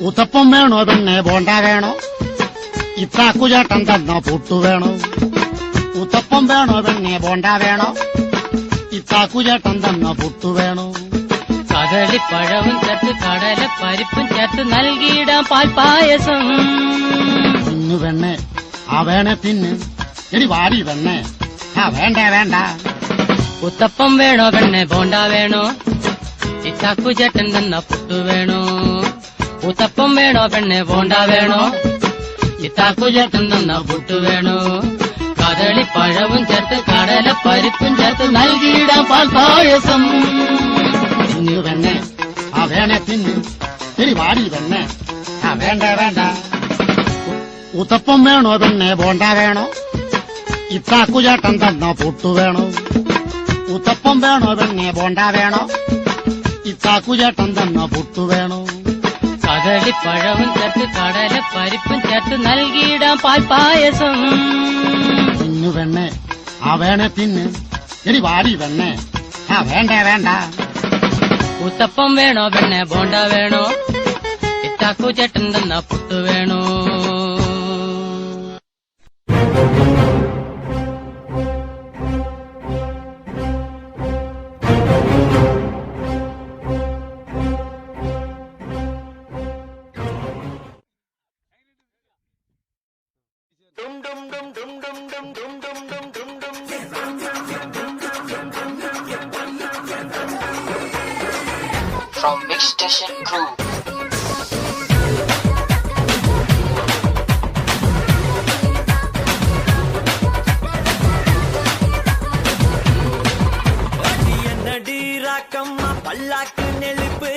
ഉത്തപ്പം വേണോ പിന്നെ ബോണ്ട വേണോ? ഇത്താക്കുചേട്ടൻ തന്ന പുട്ടു വേണോ? ഉത്തപ്പം വേണോ പിന്നെ ബോണ്ട വേണോ? ഇത്താക്കുചേട്ടൻ തന്ന പുട്ടു വേണോ? കദളിപ്പഴവും ചേർത്ത് കടല പരിപ്പും ചേർത്ത് നൽകിയിടാം പാൽപ്പായസം. തിന്നു വെണ്ണേ ആ വേണേ തിന്ന്. എടി വാടി വെണ്ണേ ആ വേണ്ട വേണ്ട. ഉത്തപ്പം വേണോ പെണ്ണെ ബോണ്ട വേണോ? ഇത്താക്കു ചേട്ടൻ തന്ന പുട്ടു വേണോ? ഉത്തപ്പം വേണോ പെണ്ണെ ബോണ്ട വേണോ? ഇത്താക്കു ചേട്ടൻ തന്ന പുട്ടു വേണോ? കദളിപ്പഴവും ചേർത്ത് കടല പരിപ്പും ചേർത്ത് നൽകിയിടാം പാൽപ്പായസം. തിന്നു വെണ്ണേ ആ വേണേ തിന്ന്. എടി വാടി വെണ്ണേ ആ വേണ്ട വേണ്ട. ഉത്തപ്പം വേണോ പിന്നെ ബോണ്ട വേണോ? ഇത്താക്കുചേട്ടൻ തന്ന പുട്ടു വേണോ? ഉത്തപ്പം വേണോ പിന്നെ ബോണ്ട വേണോ? ഇത്താക്കുചേട്ടൻ തന്ന പുട്ടു വേണോ? കദളിപ്പഴവും ചേർത്ത് കടല പരിപ്പും ചേർത്ത് നൽകിയിടാം പാൽപ്പായസം. തിന്നു വെണ്ണേ ആ വേണേ തിന്ന്. എടി വാടി വെണ്ണേ ആ വേണ്ട വേണ്ട. ഉത്തപ്പം വേണോ പെണ്ണെ ബോണ്ട വേണോ? ഇത്താക്കു ചേട്ടൻ തന്ന പുട്ടു വേണോ? From Mix Station Crew. நடி ராக்கம்மா பல்லாக்கு நெளிப்பு